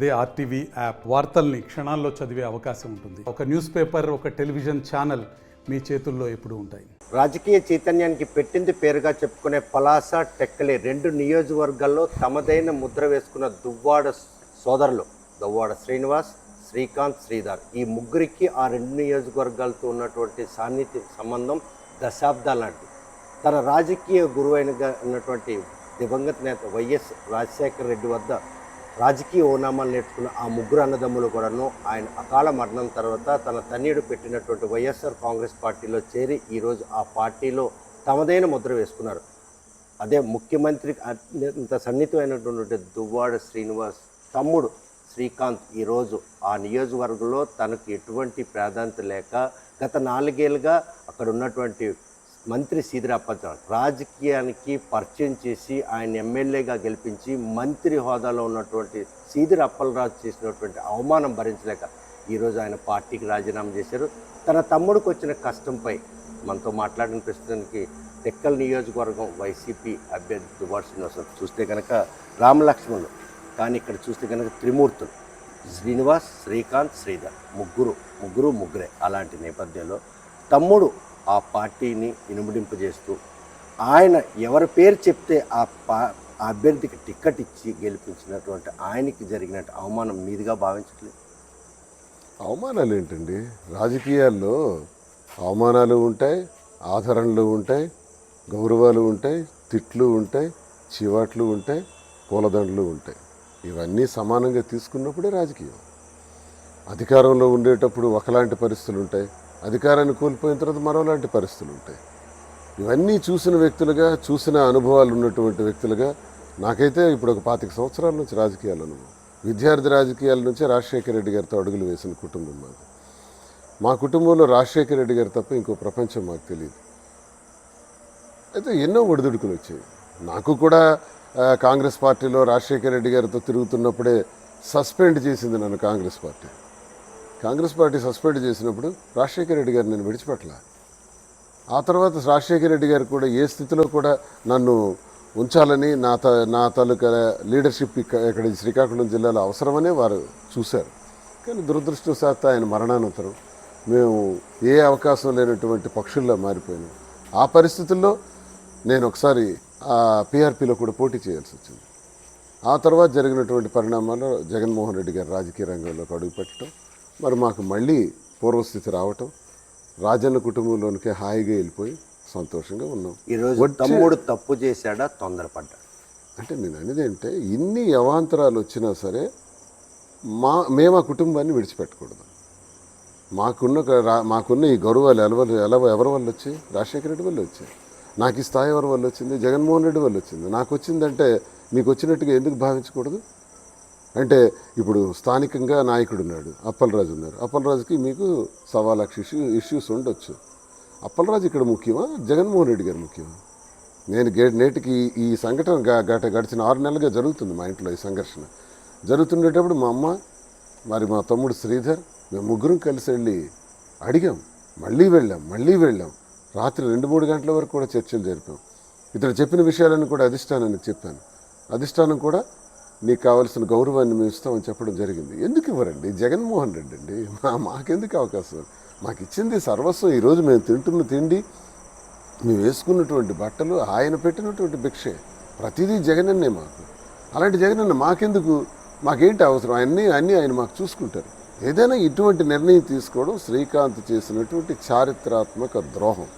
అదే RTV app వార్తల్ని క్షణాల్లో చదివే అవకాశం ఉంటుంది. ఒక న్యూస్ పేపర్, ఒక టెలివిజన్ ఛానల్ మీ చేతుల్లో ఎప్పుడూ ఉంటాయి. రాజకీయ చైతన్యానికి పెట్టింది పేరుగా చెప్పుకునే పలాస, టెక్కలి రెండు నియోజకవర్గాల్లో తమదైన ముద్ర వేసుకున్న దువ్వాడ సోదరులు దువ్వాడ శ్రీనివాస్, శ్రీకాంత్, శ్రీధర్ ఈ ముగ్గురికి ఆ రెండు నియోజకవర్గాలతో ఉన్నటువంటి సాన్నిధ్య సంబంధం దశాబ్దాల నాటి. తన రాజకీయ గురువైనగా ఉన్నటువంటి దివంగత నేత వైఎస్ రాజశేఖర రెడ్డి వద్ద రాజకీయ ఓనామాలు నేర్చుకున్న ఆ ముగ్గురు అన్నదమ్ములు కూడాను ఆయన అకాల మరణం తర్వాత తన తనయుడు పెట్టినటువంటి వైఎస్ఆర్ కాంగ్రెస్ పార్టీలో చేరి ఈరోజు ఆ పార్టీలో తమదైన ముద్ర వేసుకున్నారు. అదే ముఖ్యమంత్రికి అత్యంత సన్నిహితమైనటువంటి దువ్వాడ శ్రీనివాస్ తమ్ముడు శ్రీకాంత్ ఈరోజు ఆ నియోజకవర్గంలో తనకు ఎటువంటి ప్రాధాన్యత లేక గత 4 ఏళ్ళుగా అక్కడ ఉన్నటువంటి మంత్రి సీదిరి అప్పలరాజు రాజకీయానికి పరిచయం చేసి ఆయన ఎమ్మెల్యేగా గెలిపించి మంత్రి హోదాలో ఉన్నటువంటి సీదిరి అప్పలరాజు చేసినటువంటి అవమానం భరించలేక ఈరోజు ఆయన పార్టీకి రాజీనామా చేశారు. తన తమ్ముడికి వచ్చిన కష్టంపై మనతో మాట్లాడిన ప్రస్తుతానికి టెక్కల్ నియోజకవర్గం వైసీపీ అభ్యర్థి దువ్వాడ శ్రీనివాస్ చూస్తే కనుక రామలక్ష్మణులు, కానీ ఇక్కడ చూస్తే కనుక త్రిమూర్తులు శ్రీనివాస్, శ్రీకాంత్, శ్రీధర్ ముగ్గురే. అలాంటి నేపథ్యంలో తమ్ముడు ఆ పార్టీని ఇనుమడింపజేస్తూ ఆయన ఎవరి పేరు చెప్తే ఆ అభ్యర్థికి టిక్కెట్ ఇచ్చి గెలిపించినటువంటి ఆయనకి జరిగినట్టు అవమానం మీదుగా భావించట్లేదు. అవమానాలు ఏంటండి? రాజకీయాల్లో అవమానాలు ఉంటాయి, ఆదరణలు ఉంటాయి, గౌరవాలు ఉంటాయి, తిట్లు ఉంటాయి, చివాట్లు ఉంటాయి, పూలదండలు ఉంటాయి. ఇవన్నీ సమానంగా తీసుకున్నప్పుడే రాజకీయం. అధికారంలో ఉండేటప్పుడు ఒకలాంటి పరిస్థితులు ఉంటాయి, అధికారాన్ని కోల్పోయిన తర్వాత మరోలాంటి పరిస్థితులు ఉంటాయి. ఇవన్నీ చూసిన వ్యక్తులుగా, చూసిన అనుభవాలు ఉన్నటువంటి వ్యక్తులుగా నాకైతే ఇప్పుడు ఒక 25 సంవత్సరాల నుంచి రాజకీయాలు అనుభవం. విద్యార్థి రాజకీయాల నుంచే రాజశేఖర రెడ్డి గారితో అడుగులు వేసిన కుటుంబం మాది. మా కుటుంబంలో రాజశేఖర రెడ్డి గారు తప్ప ఇంకో ప్రపంచం మాకు తెలియదు. అయితే ఎన్నో ఒడిదుడుకులు వచ్చాయి. నాకు కూడా కాంగ్రెస్ పార్టీలో రాజశేఖర రెడ్డి గారితో తిరుగుతున్నప్పుడే సస్పెండ్ చేసింది నన్ను కాంగ్రెస్ పార్టీ సస్పెండ్ చేసినప్పుడు రాజశేఖర రెడ్డి గారు నేను విడిచిపెట్టలే. ఆ తర్వాత రాజశేఖర రెడ్డి గారు కూడా ఏ స్థితిలో కూడా నన్ను ఉంచాలని నా తాలూకా లీడర్షిప్ ఇక్కడ శ్రీకాకుళం జిల్లాలో అవసరమనే వారు చూశారు. కానీ దురదృష్టవశాత్తు ఆయన మరణానంతరం మేము ఏ అవకాశం లేనటువంటి పక్షుల్లో మారిపోయాను. ఆ పరిస్థితుల్లో నేను ఒకసారి ఆ పీఆర్పీలో కూడా పోటీ చేయాల్సి వచ్చింది. ఆ తర్వాత జరిగినటువంటి పరిణామాల్లో జగన్మోహన్ రెడ్డి గారు రాజకీయ రంగంలోకి అడుగుపెట్టడం, మరి మాకు మళ్ళీ పూర్వస్థితి రావటం, రాజన్న కుటుంబంలోనికి హాయిగా వెళ్ళిపోయి సంతోషంగా ఉన్నాం. ఈరోజు తమ్ముడు తప్పు చేశాడా, తొందరపడ్డా? అంటే నేను అనేది అంటే ఇన్ని అవాంతరాలు వచ్చినా సరే మేము ఆ కుటుంబాన్ని విడిచిపెట్టకూడదు. మాకున్న ఈ గౌరవాలు ఎవరి వల్ల వచ్చాయి? రాజశేఖర రెడ్డి వల్ల వచ్చాయి. నాకు ఈ స్థాయి ఎవరి వల్ల వచ్చింది? జగన్మోహన్ రెడ్డి వల్ల వచ్చింది. నాకు వచ్చిందంటే మీకు వచ్చినట్టుగా ఎందుకు భావించకూడదు? అంటే ఇప్పుడు స్థానికంగా నాయకుడు ఉన్నాడు, అప్పలరాజు ఉన్నారు. అప్పలరాజుకి మీకు 1,00,000 ఇష్యూస్ ఉండొచ్చు. అప్పలరాజు ఇక్కడ ముఖ్యమా, జగన్మోహన్ రెడ్డి గారు ముఖ్యమా? నేను నేటికి ఈ సంఘటన గడిచిన 6 నెలలుగా జరుగుతుంది మా ఇంట్లో. ఈ సంఘర్షణ జరుగుతుండేటప్పుడు మా అమ్మ, మరి మా తమ్ముడు శ్రీధర్, మేము ముగ్గురం కలిసి వెళ్ళి అడిగాం. మళ్ళీ వెళ్ళాం. రాత్రి 2-3 గంటల వరకు కూడా చర్చలు జరిపాం. ఇతను చెప్పిన విషయాలను కూడా అధిష్టానానికి చెప్పాను. అధిష్టానం కూడా నీకు కావాల్సిన గౌరవాన్ని మేము ఇస్తామని చెప్పడం జరిగింది. ఎందుకు ఇవ్వరండి? జగన్మోహన్ రెడ్డి అండి, మాకెందుకు అవకాశం? మాకు ఇచ్చింది సర్వస్వం. ఈరోజు మేము తింటున్న తిండి, మేము వేసుకున్నటువంటి బట్టలు, ఆయన పెట్టినటువంటి భిక్షే, ప్రతిదీ జగనన్నే మాకు. అలాంటి జగనన్న మాకెందుకు? మాకేంటి అవసరం? అన్నీ ఆయన మాకు చూసుకుంటారు. ఏదైనా ఇటువంటి నిర్ణయం తీసుకోవడం శ్రీకాంత్ చేసినటువంటి చారిత్రాత్మక ద్రోహం.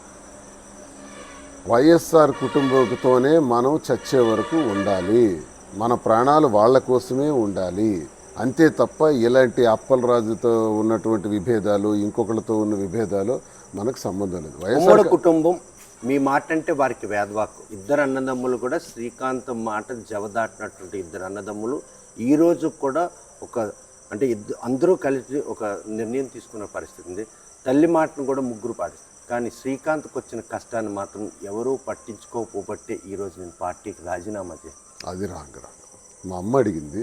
వైఎస్ఆర్ కుటుంబంతోనే మనం చచ్చే వరకు ఉండాలి. మన ప్రాణాలు వాళ్ళ కోసమే ఉండాలి. అంతే తప్ప ఇలాంటి అప్పలరాజుతో ఉన్నటువంటి విభేదాలు, ఇంకొకరితో ఉన్న విభేదాలు మనకు సంబంధం లేదు. వైఎస్ఆర్ కుటుంబం మీ మాట అంటే వారికి వేదవాక్కు. ఇద్దరు అన్నదమ్ములు కూడా శ్రీకాంత్ మాట జవదాటినటువంటి ఇద్దరు అన్నదమ్ములు ఈరోజు కూడా అంటే అందరూ కలిసి ఒక నిర్ణయం తీసుకున్న పరిస్థితి ఉంది. తల్లి మాటను కూడా ముగ్గురు పాటిస్తారు. కానీ శ్రీకాంత్కి వచ్చిన కష్టాన్ని మాత్రం ఎవరూ పట్టించుకోకపోబట్టే ఈరోజు నేను పార్టీకి రాజీనామా చేస్తాను. అది రాంగ్. మా అమ్మ అడిగింది,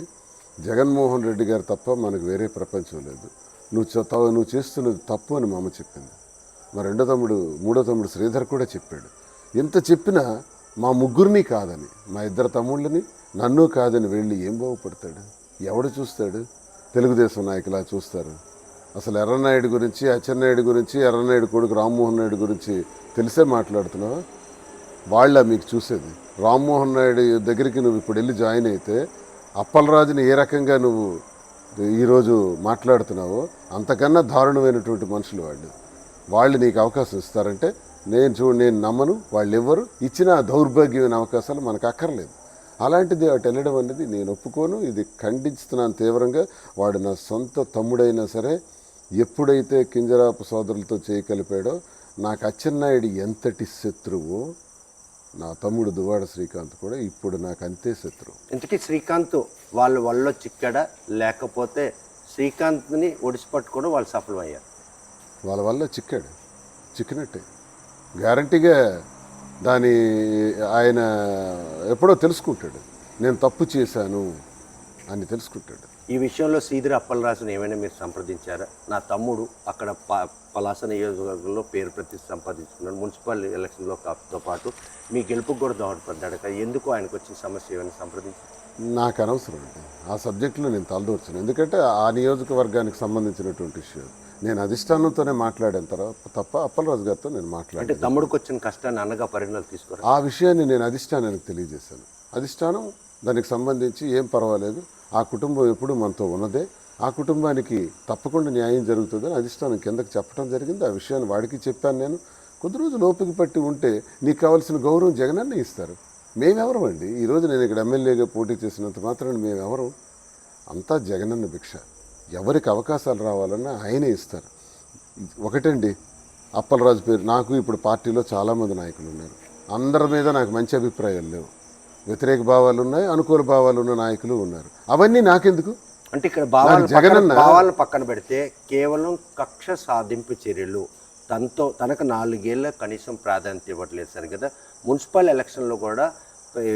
జగన్మోహన్ రెడ్డి గారు తప్ప మనకు వేరే ప్రపంచం లేదు, నువ్వు చేస్తున్నది తప్పు అని మా అమ్మ చెప్పింది. మా మూడో తమ్ముడు శ్రీధర్ కూడా చెప్పాడు. ఎంత చెప్పినా మా ముగ్గురిని కాదని, మా ఇద్దరు తమ్ముళ్ళని నన్ను కాదని వెళ్ళి ఏం బాగుపడతాడు? ఎవడు చూస్తాడు? తెలుగుదేశం నాయకులా చూస్తారు. అసలు ఎర్రనాయుడు గురించి, అచ్చెన్నాయుడు గురించి, ఎర్రనాయుడు కొడుకు రామ్మోహన్ నాయుడు గురించి తెలిసే మాట్లాడుతున్నావా? వాళ్ళ మీకు చూసేది. రామ్మోహన్ నాయుడు దగ్గరికి నువ్వు ఇప్పుడు వెళ్ళి జాయిన్ అయితే అప్పలరాజుని ఏ రకంగా నువ్వు ఈరోజు మాట్లాడుతున్నావో అంతకన్నా దారుణమైనటువంటి మనుషులు వాళ్ళు నీకు అవకాశం ఇస్తారంటే నేను నమ్మను. వాళ్ళు ఎవ్వరు ఇచ్చిన దౌర్భాగ్యమైన అవకాశాలు మనకు అక్కర్లేదు. అలాంటిది అటు వెళ్ళడం అనేది నేను ఒప్పుకోను. ఇది ఖండిస్తున్నాను తీవ్రంగా. వాడు నా సొంత తమ్ముడైనా సరే ఎప్పుడైతే కింజరాపు సోదరులతో చేయగలిపాడో నాకు అచ్చెన్నాయుడు ఎంతటి శత్రువు, నా తమ్ముడు దువ్వాడ శ్రీకాంత్ కూడా ఇప్పుడు నాకు అంతే శత్రువు. ఇంతకీ శ్రీకాంత్ వాళ్ళ చిక్కాడా, లేకపోతే శ్రీకాంత్ని ఒడిసిపట్టుకోవడం వాళ్ళు సఫలమయ్యారు? వాళ్ళ వల్ల చిక్కినట్టే గ్యారంటీగా. దాని ఆయన ఎప్పుడో తెలుసుకుంటాడు, నేను తప్పు చేశాను అని తెలుసుకుంటాడు. ఈ విషయంలో సీదిరి అప్పలరాజును ఏమైనా మీరు సంప్రదించారా? నా తమ్ముడు అక్కడ పలాస నియోజకవర్గంలో పేరు ప్రతిష్ఠ సంపాదించుకున్నాడు, మున్సిపల్ ఎలక్షన్లో తో పాటు మీ గెలుపుకు కూడా దోహదపడ్డాడు కదా, ఎందుకు ఆయనకు వచ్చిన సమస్య ఏమైనా సంప్రదించారు? నాకు అనవసరం అండి ఆ సబ్జెక్టులో నేను తలదూర్చాను. ఎందుకంటే ఆ నియోజకవర్గానికి సంబంధించినటువంటి విషయం నేను అధిష్టానంతోనే మాట్లాడిన తర్వాత తప్ప అప్పలరాజు గారితో నేను మాట్లాడాను. అంటే తమ్ముడికి వచ్చిన కష్టాన్ని అన్నగా పరిణామాలు తీసుకోరా? ఆ విషయాన్ని నేను అధిష్టానానికి తెలియజేశాను. అధిష్టానం దానికి సంబంధించి ఏం పర్వాలేదు, ఆ కుటుంబం ఎప్పుడు మనతో ఉన్నదే, ఆ కుటుంబానికి తప్పకుండా న్యాయం జరుగుతుందని అధిష్టానం కిందకి చెప్పడం జరిగింది. ఆ విషయాన్ని వాడికి చెప్పాను నేను. కొద్ది రోజులు ఓపిక పట్టి ఉంటే నీకు కావాల్సిన గౌరవం జగనన్నే ఇస్తారు. మేమెవరం అండి? ఈరోజు నేను ఇక్కడ ఎమ్మెల్యేగా పోటీ చేసినంత మాత్రాన మేమెవరం? అంతా జగనన్న భిక్ష. ఎవరికి అవకాశాలు రావాలన్నా ఆయనే ఇస్తారు. ఒకటండి, అప్పలరాజు పేరు నాకు ఇప్పుడు పార్టీలో చాలామంది నాయకులు ఉన్నారు. అందరి మీద నాకు మంచి అభిప్రాయాలు లేవు. వ్యతిరేక భావాలు ఉన్నాయి, అనుకూల భావాలు ఉన్న నాయకులు ఉన్నారు. అవన్నీ నాకెందుకు? అంటే ఇక్కడ భావాలను పక్కన పెడితే కేవలం కక్ష సాధింపు చర్యలు, తనకు 4 ఏళ్ళ కనీసం ప్రాధాన్యత ఇవ్వట్లేదు సరి కదా. మున్సిపల్ ఎలక్షన్లో కూడా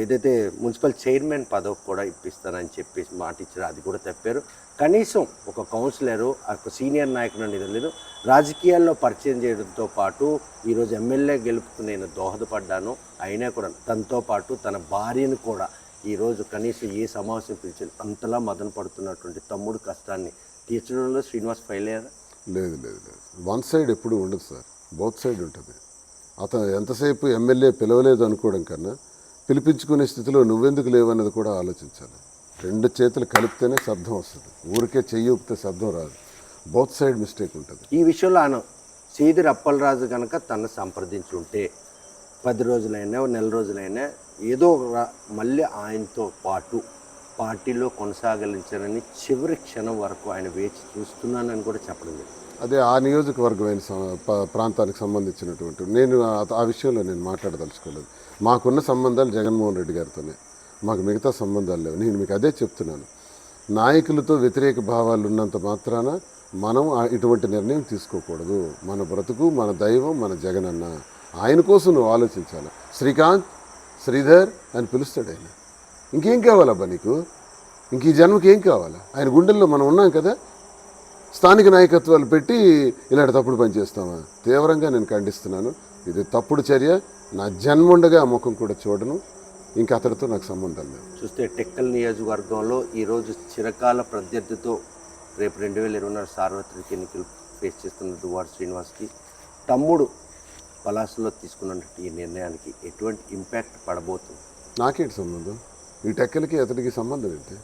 ఏదైతే మున్సిపల్ చైర్మన్ పదవి కూడా ఇప్పిస్తానని చెప్పేసి మాట ఇచ్చారు, అది కూడా తప్పారు. కనీసం ఒక కౌన్సిలరు, ఒక సీనియర్ నాయకుడు అనేది లేదు. రాజకీయాల్లో పరిచయం చేయడంతో పాటు ఈరోజు ఎమ్మెల్యే గెలుపుకు నేను దోహదపడ్డాను, అయినా కూడా తనతో పాటు తన భార్యను కూడా ఈరోజు కనీసం ఏ సమావేశం పిలిచి అంతలా మదన పడుతున్నటువంటి తమ్ముడు కష్టాన్ని తీర్చడంలో శ్రీనివాస్ ఫెయిల్ అయ్యారా? లేదు, వన్ సైడ్ ఎప్పుడు ఉండదు సార్, బోత్ సైడ్ ఉంటుంది. అతను ఎంతసేపు ఎమ్మెల్యే పిలవలేదు అనుకోవడం కన్నా పిలిపించుకునే స్థితిలో నువ్వెందుకు లేవన్నది కూడా ఆలోచించాలి. 2 చేతులు కలిపితేనే శబ్దం వస్తుంది, ఊరికే చెయ్యి ఊపితే శబ్దం రాదు. బోత్ సైడ్ మిస్టేక్ ఉంటుంది. ఈ విషయంలో ఆయన సీదిరి అప్పలరాజు కనుక తను సంప్రదించి ఉంటే 10 రోజులైనా నెల రోజులైనా ఏదో మళ్ళీ ఆయనతో పాటు పార్టీలో కొనసాగించాలని చివరి క్షణం వరకు ఆయన వేచి చూస్తున్నానని కూడా చెప్పడం జరిగింది. అదే ఆ నియోజకవర్గమైన ప్రాంతానికి సంబంధించినటువంటి నేను ఆ విషయంలో నేను మాట్లాడదలుచుకోలేదు. మాకున్న సంబంధాలు జగన్మోహన్ రెడ్డి గారితోనే, మాకు మిగతా సంబంధాలు లేవు. నేను మీకు అదే చెప్తున్నాను. నాయకులతో వ్యతిరేక భావాలు ఉన్నంత మాత్రాన మనం ఇటువంటి నిర్ణయం తీసుకోకూడదు. మన బ్రతుకు, మన దైవం, మన జగనన్న, ఆయన కోసం నువ్వు ఆలోచించాలి. శ్రీకాంత్, శ్రీధర్ అని పిలుస్తాడు ఆయన. ఇంకేం కావాలబ్బా నీకు? ఇంక ఈ జన్మకి ఏం కావాలా? ఆయన గుండెల్లో మనం ఉన్నాం కదా. స్థానిక నాయకత్వాలు పెట్టి ఇలాంటి తప్పుడు పని చేస్తామా? తీవ్రంగా నేను ఖండిస్తున్నాను. ఇది తప్పుడు చర్య. నా జన్ముండగా ఆ ముఖం కూడా చూడను. ఇంకా అతడితో నాకు సంబంధం లేదు. చూస్తే టెక్కల్ నియోజకవర్గంలో ఈరోజు చిరకాల ప్రత్యర్థితో రేపు 2024 సార్వత్రిక ఎన్నికలు ఫేస్ చేస్తున్న దువ్వాడ శ్రీనివాస్కి తమ్ముడు పలాసలో తీసుకున్న ఈ నిర్ణయానికి ఎటువంటి ఇంపాక్ట్ పడబోతుంది? నాకేంటి సంబంధం? ఈ టెక్కలకి అతడికి సంబంధం ఏంటి?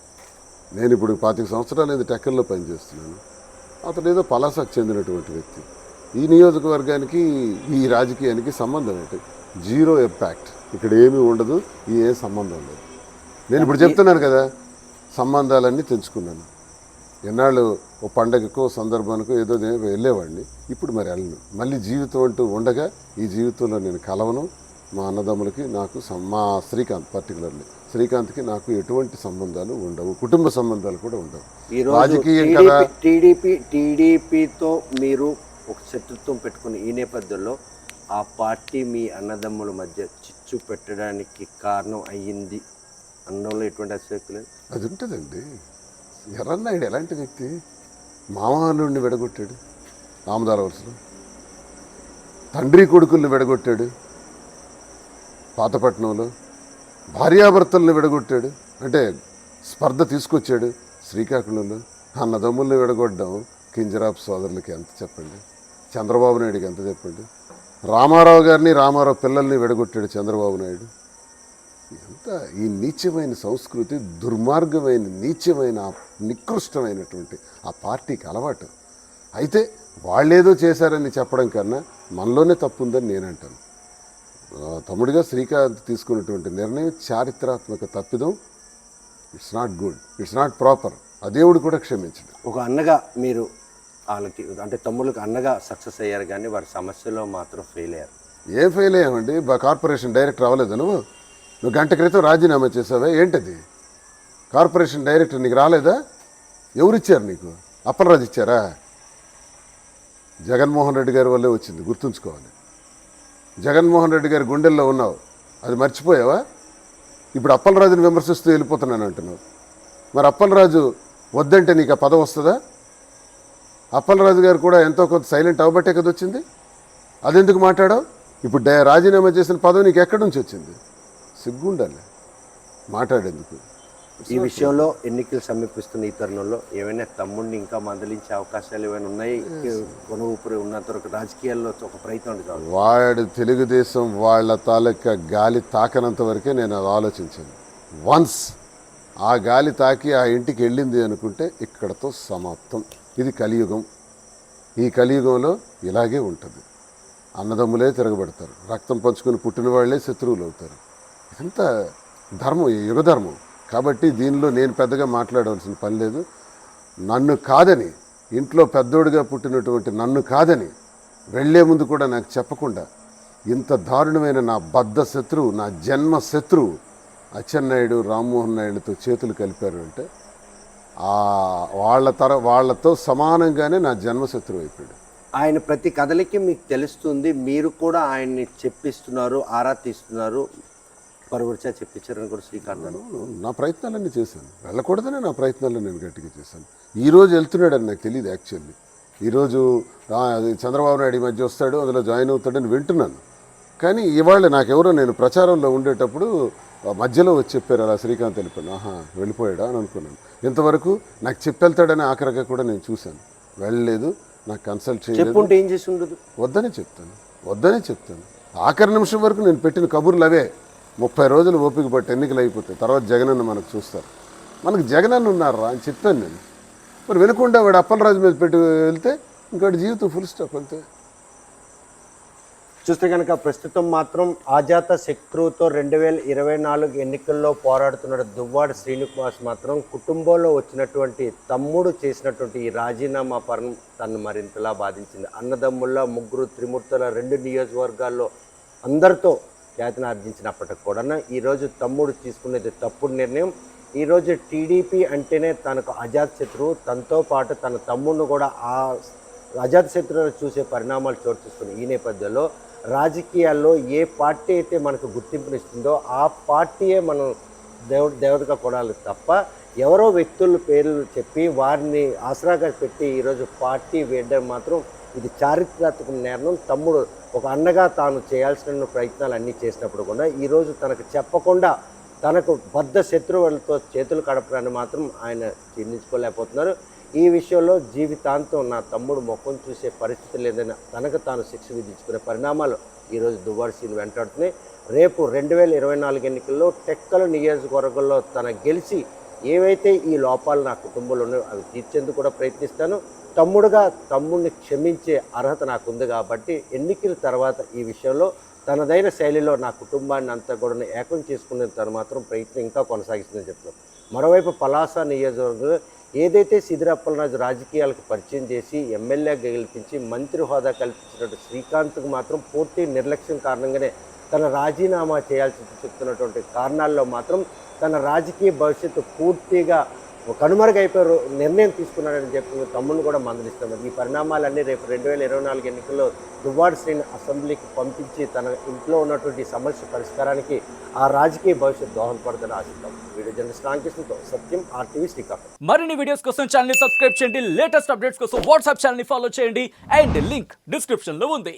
నేను ఇప్పుడు 25 సంవత్సరాలు ఇది టెక్కల్లో పనిచేస్తున్నాను. అతడు ఏదో పలాసకు చెందినటువంటి వ్యక్తి. ఈ నియోజకవర్గానికి, ఈ రాజకీయానికి సంబంధం ఏంటి? Zero impact. ఇక్కడ ఏమీ ఉండదు, ఏ సంబంధం లేదు. నేను ఇప్పుడు చెప్తున్నాను కదా, సంబంధాలన్నీ తెంచుకున్నాను. ఎన్నాళ్ళు ఓ పండగకో సందర్భానికో ఏదో వెళ్ళేవాడిని, ఇప్పుడు మరి వెళ్ళను. మళ్ళీ జీవితం అంటూ ఉండగా ఈ జీవితంలో నేను కలవను. మా అన్నదమ్ములకి నాకు మా శ్రీకాంత్ పర్టికులర్లీ శ్రీకాంత్కి నాకు ఎటువంటి సంబంధాలు ఉండవు, కుటుంబ సంబంధాలు కూడా ఉండవు. రాజకీయం కదా. టీడీపీతో మీరు ఒక శత్రుత్వం పెట్టుకుని ఈ నేపథ్యంలో ఆ పార్టీ మీ అన్నదమ్ముల మధ్య చిచ్చు పెట్టడానికి కారణం అయ్యింది అన్నంలో ఎటువంటి అతిశక్తి లేదు. అది ఉంటుందండి. ఎర్రన్నాయుడు ఎలాంటి వ్యక్తి? మామూలుని విడగొట్టాడు ఆమదాల వరుసలో, తండ్రి కొడుకుల్ని విడగొట్టాడు పాతపట్నంలో, భార్యాభర్తల్ని విడగొట్టాడు. అంటే స్పర్ధ తీసుకొచ్చాడు. శ్రీకాకుళంలో అన్నదమ్ముల్ని విడగొట్టడం కింజరాపు సోదరులకి ఎంత చెప్పండి, చంద్రబాబు నాయుడికి ఎంత చెప్పండి, రామారావు గారిని రామారావు పిల్లల్ని విడగొట్టాడు చంద్రబాబు నాయుడు. ఎంత ఈ నీచమైన సంస్కృతి, దుర్మార్గమైన నీచమైన నికృష్టమైనటువంటి ఆ పార్టీకి అలవాటు. అయితే వాళ్ళేదో చేశారని చెప్పడం కన్నా మనలోనే తప్పు ఉందని నేను అంటాను. తమ్ముడిగా శ్రీకాంత్ తీసుకున్నటువంటి నిర్ణయం చారిత్రాత్మక తప్పిదం. It's not good, it's not proper. ఆ దేవుడు కూడా క్షమించడు. ఒక అన్నగా మీరు వాళ్ళకి అంటే తమ్ముళ్ళకి అన్నగా సక్సెస్ అయ్యారు, కానీ వారి సమస్యలో మాత్రం ఫెయిల్ అయ్యారు. ఏం ఫెయిల్ అయ్యామండి? కార్పొరేషన్ డైరెక్టర్ అవ్వలేదు నువ్వు గంట క్రితం రాజీనామా చేసావా? ఏంటది? కార్పొరేషన్ డైరెక్టర్ నీకు రాలేదా? ఎవరిచ్చారు నీకు? అప్పలరాజు ఇచ్చారా? జగన్మోహన్ రెడ్డి గారి వల్లే వచ్చింది, గుర్తుంచుకోవాలి. జగన్మోహన్ రెడ్డి గారి గుండెల్లో ఉన్నావు, అది మర్చిపోయావా? ఇప్పుడు అప్పలరాజుని విమర్శిస్తూ వెళ్ళిపోతున్నాను అంటున్నావు. మరి అప్పలరాజు వద్దంటే నీకు ఆ పదవి వస్తుందా? అప్పలరాజు గారు కూడా ఎంతో కొంత సైలెంట్ అవ్వబట్టే కదా వచ్చింది. అదెందుకు మాట్లాడావు? ఇప్పుడు రాజీనామా చేసిన పదవి నీకు ఎక్కడి నుంచి వచ్చింది? సిగ్గుండాలి మాట్లాడేందుకు. ఈ విషయంలో ఎన్నికలు సమీపిస్తున్న ఈ తరుణంలో ఏమైనా తమ్ముడిని ఇంకా మందలించే అవకాశాలు ఏమైనా ఉన్నాయి? కొన ఊపిరి ఉన్నంత వరకు రాజకీయాల్లో ఒక ప్రయత్నం కాదు. వాడు తెలుగుదేశం వాళ్ళ తాలూకా గాలి తాకనంత వరకే నేను అది ఆలోచించాను. వన్స్ ఆ గాలి తాకి ఆ ఇంటికి వెళ్ళింది అనుకుంటే ఇక్కడతో సమాప్తం. ఇది కలియుగం. ఈ కలియుగంలో ఇలాగే ఉంటుంది. అన్నదమ్ములే తిరగబడతారు, రక్తం పంచుకొని పుట్టిన వాళ్ళే శత్రువులు అవుతారు. ఇదంతా ధర్మం, యుగధర్మం. కాబట్టి దీనిలో నేను పెద్దగా మాట్లాడవలసిన పని లేదు. నన్ను కాదని, ఇంట్లో పెద్దోడిగా పుట్టినటువంటి నన్ను కాదని వెళ్లే ముందు కూడా నాకు చెప్పకుండా ఇంత దారుణమైన నా బద్ధ శత్రువు, నా జన్మ శత్రువు అచ్చెన్నాయుడు, రామ్మోహన్ నాయుడుతో చేతులు కలిపారు అంటే వాళ్ళతో సమానంగానే నా జన్మ శత్రువు అయిపోయాడు. ఆయన ప్రతి కథలకి మీకు తెలుస్తుంది, మీరు కూడా ఆయన్ని చెప్పిస్తున్నారు, ఆరా తీస్తున్నారు, పరువురిచా చెప్పించారని కూడా శ్రీకాంత్ నా ప్రయత్నాలన్నీ చేశాను. వెళ్ళకూడదనే నా ప్రయత్నాలు నేను గట్టిగా చేశాను. ఈరోజు వెళ్తున్నాడని నాకు తెలియదు. యాక్చువల్లీ ఈరోజు చంద్రబాబు నాయుడు ఈ మధ్య వస్తాడు, అందులో జాయిన్ అవుతాడని వింటున్నాను. కానీ ఇవాళ నాకెవరో, నేను ప్రచారంలో ఉండేటప్పుడు మధ్యలో వచ్చి చెప్పారు అలా శ్రీకాంత్ వెళ్ళిపోయాను. వెళ్ళిపోయాడా అని అనుకున్నాను. ఇంతవరకు నాకు చెప్పెళ్తాడని ఆఖరిగా కూడా నేను చూశాను. వెళ్ళలేదు, నాకు కన్సల్ట్ చేయలేదు. ఏం చేసి ఉండదు, వద్దనే చెప్తాను. ఆఖరి నిమిషం వరకు నేను పెట్టిన కబుర్లు అవే. 30 రోజులు ఓపిక పట్టి ఎన్నికలు అయిపోతాయి, తర్వాత జగనన్న మనకు చూస్తారు. మనకు జగనన్న ఉన్నారా అని చెప్పాను నేను. మరి వినకుండా వాడు అప్పలరాజు మీద పెట్టి వెళ్తే ఇంకోటి జీవితం ఫుల్ స్టాప్ అంతే. చూస్తే కనుక ప్రస్తుతం మాత్రం ఆజాత శత్రువుతో 2024 ఎన్నికల్లో పోరాడుతున్న దువ్వాడ శ్రీనివాస్ మాత్రం కుటుంబంలో వచ్చినటువంటి తమ్ముడు చేసినటువంటి ఈ రాజీనామా పరం తను మరింతలా బాధించింది. అన్నదమ్ముల్లో ముగ్గురు త్రిమూర్తుల 2 నియోజకవర్గాల్లో అందరితో ఖ్యాతిని ఆర్జించినప్పటికి కూడా ఈరోజు తమ్ముడు తీసుకునేది తప్పుడు నిర్ణయం. ఈరోజు టీడీపీ అంటేనే తనకు అజాత శత్రువు, తనతో పాటు తన తమ్ముడిని కూడా ఆ అజాత శత్రువును చూసే పరిణామాలు చోటు చేసుకుని ఈ నేపథ్యంలో రాజకీయాల్లో ఏ పార్టీ అయితే మనకు గుర్తింపునిస్తుందో ఆ పార్టీయే మనం దేవతగా కొడాలి తప్ప ఎవరో వ్యక్తుల పేర్లు చెప్పి వారిని ఆసరాగా పెట్టి ఈరోజు పార్టీ వేయడం మాత్రం ఇది చారిత్రాత్మక నిర్ణయం. తమ్ముడు ఒక అన్నగా తాను చేయాల్సిన ప్రయత్నాలు అన్నీ చేసినప్పుడు కూడా ఈరోజు తనకు చెప్పకుండా తనకు బద్ధ శత్రువులతో చేతులు కడపడాన్ని మాత్రం ఆయన జీర్ణించుకోలేకపోతున్నారు. ఈ విషయంలో జీవితాంతం నా తమ్ముడు ముఖం చూసే పరిస్థితి లేదని తనకు తాను శిక్ష విధించుకునే పరిణామాలు ఈరోజు దువ్వాడ శ్రీని వెంటాడుతున్నాయి. రేపు 2024 ఎన్నికల్లో టెక్కల నియోజకవర్గంలో తన గెలిచి ఏవైతే ఈ లోపాలు నా కుటుంబంలో ఉన్నాయో అవి తీర్చేందుకు కూడా ప్రయత్నిస్తాను. తమ్ముడుగా తమ్ముడిని క్షమించే అర్హత నాకుంది కాబట్టి ఎన్నికల తర్వాత ఈ విషయంలో తనదైన శైలిలో నా కుటుంబాన్ని అంతా కూడా ఏకం చేసుకునే తను మాత్రం ప్రయత్నం ఇంకా కొనసాగిస్తుందని చెప్తాను. మరోవైపు పలాస నియోజకవర్గంలో ఏదైతే సిద్దిరప్పలరాజు రాజకీయాలకు పరిచయం చేసి ఎమ్మెల్యేగా గెలిపించి మంత్రి హోదా కల్పించినట్టు శ్రీకాంత్కు మాత్రం పూర్తి నిర్లక్ష్యం కారణంగానే తన రాజీనామా చేయాల్సి చెప్తున్నటువంటి కారణాల్లో మాత్రం తన రాజకీయ భవిష్యత్తు పూర్తిగా కనుమరుగైపోయారు నిర్ణయం తీసుకున్నాడని చెప్పి తమ్ముడిని కూడా మందలిస్తున్నారు. ఈ పరిణామాలన్నీ రేపు 2024 ఎన్నికల్లో దువ్వాడ శ్రీని అసెంబ్లీకి పంపించి తన ఇంట్లో ఉన్నటువంటి సమస్య పరిష్కారానికి ఆ రాజకీయ భవిష్యత్తు దోహదపడుతుందని ఆశిస్తాం. వీడియో జర్నలిస్ట్ రామకృష్ణతో సత్యం, RTV శ్రీకాకుళం. మరిన్ని వీడియోస్ కోసం ఛానల్ ని సబ్స్క్రైబ్ చేయండి. లేటెస్ట్ అప్డేట్స్ కోసం వాట్సాప్ ఛానల్ ని ఫాలో చేయండి. అండ్ లింక్ డిస్క్రిప్షన్ లో ఉంది.